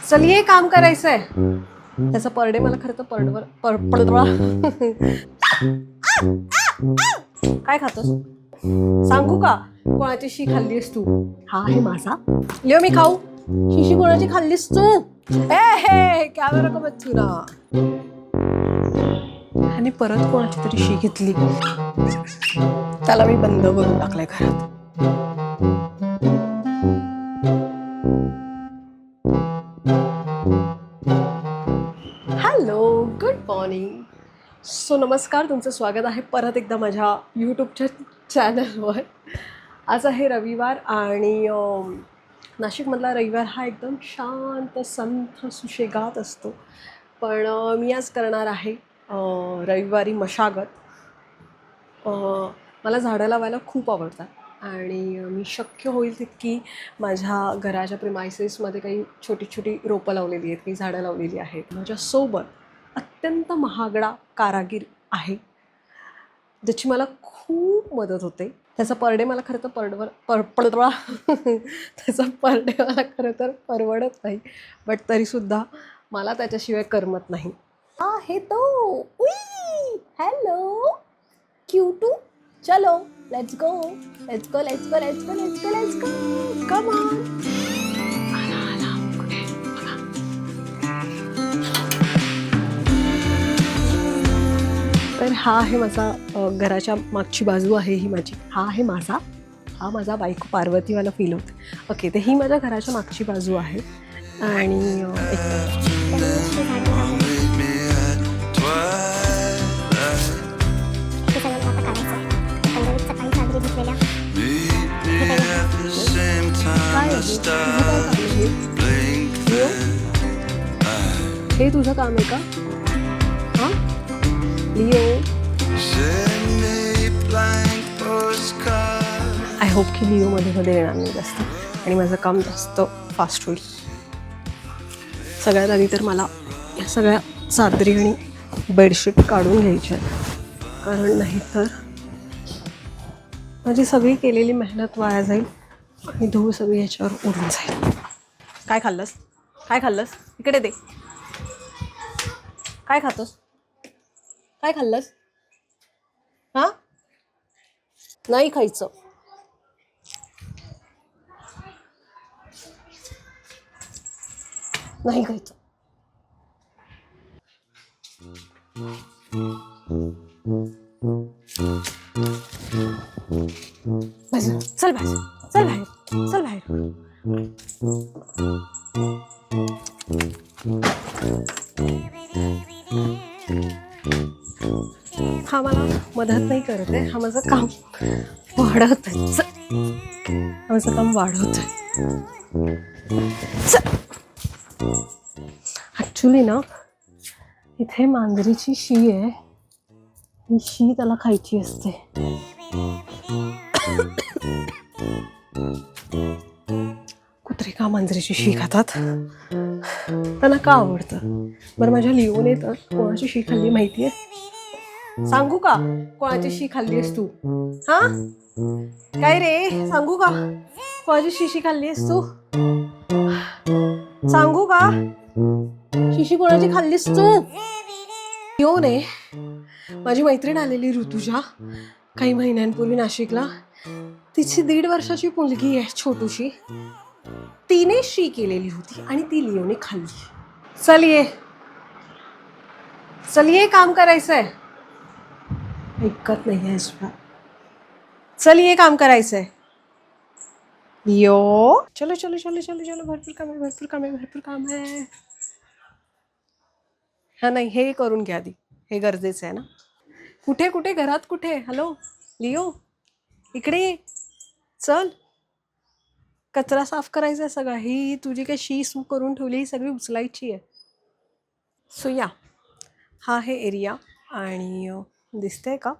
चलिए काम करायचंय. त्याचा परडे मला खरं तर पडवळ काय खातोस सांगू का? कोणाची शी खाल्लीस तू? हा आहे माझा. लिओ मी खाऊ? शिशी कोणाची खाल्लीस तू? ए हे कॅमेरा का बच्चू ना. आणि परत कोणाची तरी शी घेतली. त्याला मी बंद करून टाकलंय घरात. Hello, good morning. सो नमस्कार, तुमचं स्वागत आहे परत एकदा माझ्या यूट्यूबच्या चॅनलवर. आज आहे रविवार आणि नाशिकमधला रविवार हा एकदम शांत संथ सुशेगात असतो. पण मी आज करणार आहे रविवारी मशागत. मला झाडं लावायला खूप आवडतात आणि मी शक्य होईल तितकी माझ्या घराच्या प्रिमायसेसमध्ये काही छोटी छोटी रोपं लावलेली आहेत, काही झाडं लावलेली आहेत. माझ्यासोबत अत्यंत महागडा कारागीर आहे ज्याची मला खूप मदत होते. त्याचा परडे मला खरं तर त्याचा परडे मला खरं तर परवडत नाही, बट तरीसुद्धा मला त्याच्याशिवाय करमत नाही. आहे तो. हॅलो क्यूटू, चलो let's go let's go let's go let's go let's go let's go come on. तर हा आहे माझा घराच्या मागची बाजू आहे ही माझी. हा माझा बायको पार्वतीवाला फील होते. ओके, तर ही माझ्या घराच्या मागची बाजू आहे आणि हे तुझं काम आहे का? हां लिओ, आय होप की लिओ मध्ये येणार नाही जास्त आणि माझं काम जास्त फास्ट होईल. सगळ्यात आधी तर मला या सगळ्या चादरी आणि बेडशीट काढून घ्यायच्या आहेत, कारण नाही तर माझी सगळी केलेली मेहनत वाया जाईल आणि धूळ सगळी ह्याच्यावर उडून जाईल. काय खाल्लंस इकडे दे. काय खातोस? काय खाल्लंस? हां, नाही खायचं. नाही खायचं. चल बाहेर, चल बाहेर, चल बाहेर. हा मला मदत नाही करत आहे, हा माझं काम वाढवत आहे. माझं काम वाढवत आहे. ॲक्च्युली ना इथे मांजरीची शी आहे. ही शी त्याला खायची असते. कुत्रे का मांजरीची शी खातात? त्यांना का आवडतं? बरं, माझ्या लिओने तर कोणाची शी खाल्ली माहितीये? सांगू का? कोणाची शी खाल्लीस तू? हा काय रे, सांगू का? कोणाची शी खाल्लीस तू? सांगू का? शिशी कोणाची खाल्लीस तू? लिओने, माझी मैत्रीण आलेली ऋतुजा काही महिन्यांपूर्वी नाशिकला. तिची 1.5 वर्षाची मुलगी आहे छोटूशी. तिने शी केलेली होती आणि ती लिओने खाल्ली. चलिए काम करायचंय. ऐकत नाही आहे. चलिए काम करायचंय. लिओ चलो चलो चलो चलो चलो, भरपूर काम आहे. हा नाही, हे करून घ्या आधी, हे गरजेचं आहे ना. कुठे घरात कुठे? हॅलो लिओ, इकडे ये. चल, कचरा साफ करायचा आहे सगळा. ही तुझी काय शी सू करून ठेवली, ही सगळी उचलायची आहे. सो या, हा आहे एरिया आणि दिसतंय का?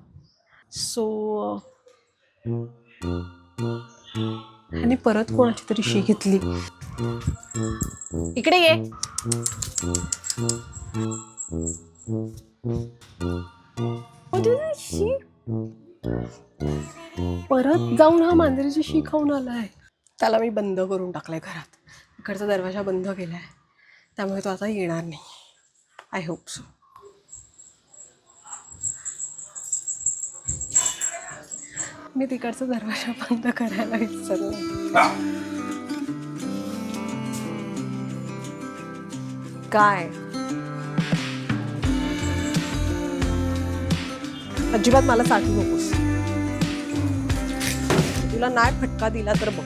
सो आणि परत कोणाची तरी शी घेतली. इकडे ये. परत जाऊन हा मांजरीची शी खाऊन आलाय. त्याला मी बंद करून टाकलाय घरात. इकडचा दरवाजा बंद केलाय त्यामुळे तो आता येणार नाही. I hope so. मी तिकडचा दरवाजा बंद करायला विसरलो. काय अजिबात मला चाटू नकोस. तुला नाही फटका दिला तर बघ.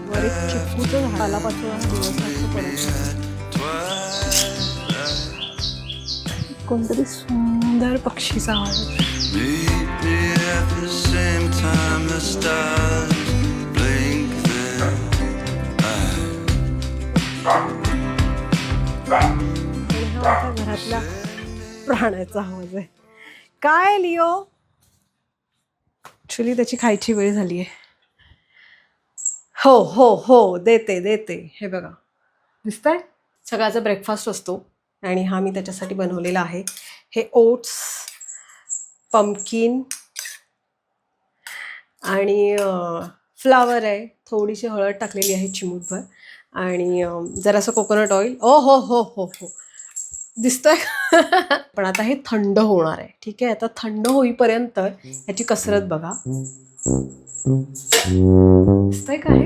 वर एक चिकूचं झाडापासून दिवस पडत. कोणतरी सुंदर पक्षीचा आवाज. घरातल्या प्राण्याचा आवाज आहे. काय लिओ? ऍक्च्युली त्याची खायची वेळ झाली आहे. हो हो हो, देते देते. हे बघा, दिसतंय? सकाळचा ब्रेकफास्ट असतो आणि हा मी त्याच्यासाठी बनवलेला आहे. हे ओट्स, पंपकिन आणि फ्लावर आहे. थोडीशी हळद टाकलेली आहे चिमूटभर आणि जरासं कोकोनट ऑइल. ओ हो हो हो हो, दिसतंय? पण आता हे थंड होणार आहे. ठीक आहे, आता थंड होईपर्यंत ह्याची कसरत बघा. दिसतंय का हे?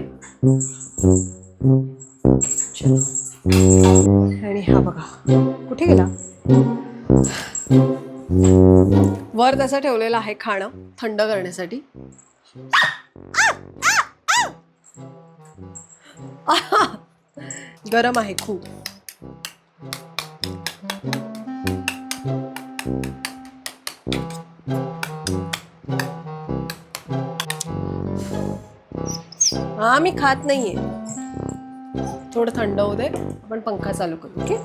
आणि हा बघा कुठे गेला. वर त्याचा ठेवलेला आहे खाणं थंड करण्यासाठी. गरम आहे खूप. हा, मी खात नाहीये. थोडं थंड होऊ दे, आपण पंखा चालू करू. ओके,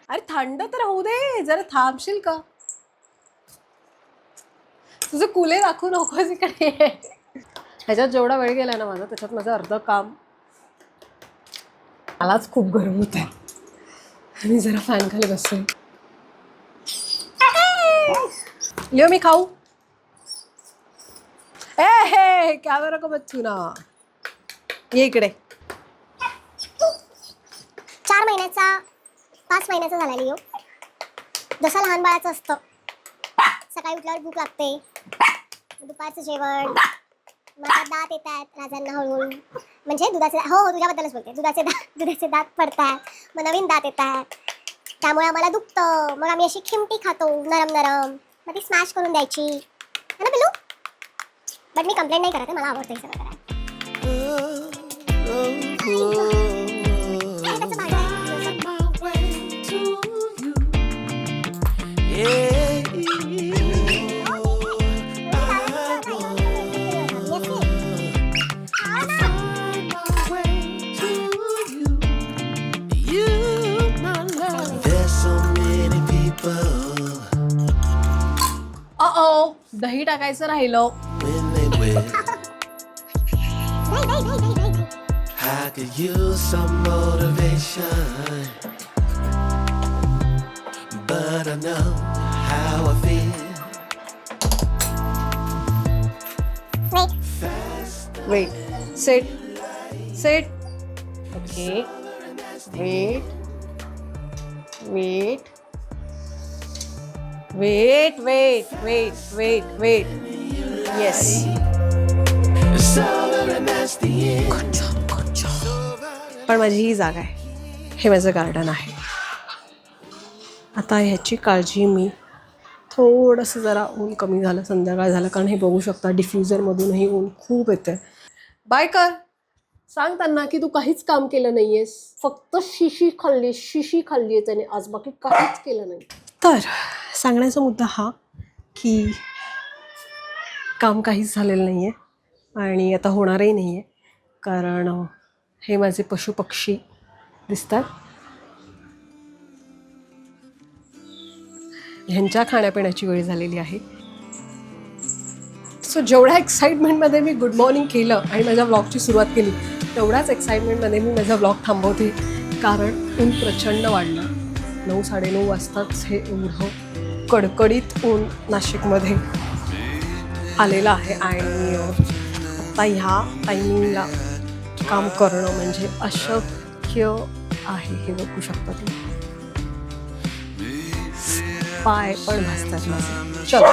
अरे थंड तर होऊ दे, जरा थांबशील का? तुझं कुले दाखवू नकोस इकडे. ह्याच्यात जेवढा वेळ गेला ना माझा, त्याच्यात माझं अर्ध काम. मलाच खूप गरम होत आहे. मी जरा फॅन खाली बसते. लिओ, मी खाऊ? ए हे कॅमेरा को बच्चू ना, ये इकडे. 4 महिन्याचा 5 महिन्याचा झाला लिओ. जसं लहान बाळाचं असतं, सकाळी उठल्यावर भूक लागते, दुपारचं जेवण, मग दात येत आहेत राजांना हळूहळू. म्हणजे दुधाचे, हो हो तुझ्याबद्दलच बोलते, दुधाचे दात पडतात, मग नवीन दात येत आहेत, त्यामुळे आम्हाला दुखतं. मग आम्ही अशी खिमटी खातो नरम नरम, मग ती स्मॅश करून द्यायची है ना पिल्लू. बट मी कंप्लेंट नाही करत, मला आवडतं हे सगळं करायला. दही टाकायचं राहिलं. I could use some motivation, but I know how I feel. Wait, sit. Okay. Wait. Yes. Good job. पण माझी ही जागा आहे, हे माझं गार्डन आहे. आता ह्याची काळजी मी थोडंसं, जरा ऊन कमी झालं, संध्याकाळ झालं, कारण हे बघू शकता डिफ्युजरमधूनही ऊन खूप येतं. बाय कर, सांग त्यांना की तू काहीच काम केलं नाही आहेस, फक्त शिशी खाल्ली आहे त्याने आज, बाकी काहीच केलं नाही. तर सांगण्याचा मुद्दा हा की काम काहीच झालेलं नाही आहे आणि आता होणारही नाही आहे, कारण हे माझे पशुपक्षी दिसतात. ह्यांच्या खाण्यापिण्याची वेळ झालेली आहे. सो जेवढ्या एक्साइटमेंटमध्ये मी गुड मॉर्निंग केलं आणि माझ्या व्लॉगची सुरुवात केली, तेवढ्याच एक्साइटमेंटमध्ये मी माझा व्लॉग थांबवते, कारण ऊन प्रचंड वाढलं. 9-9:30 वाजताच हे एवढं कडकडीत ऊन नाशिकमध्ये आलेलं आहे आणि आता ह्या टायमिंगला काम करणं म्हणजे अशक्य आहे, हे बघू शकता तुम्ही. पाय पण भासतात माझे. चलो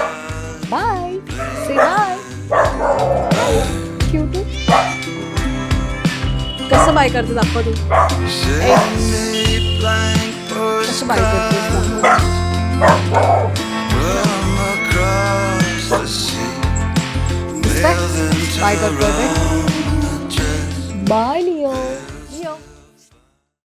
बाय, से बाय. क्यूट. कसं बाय करते दाखव तू. कसं बाय करते बाय करतोय बाय.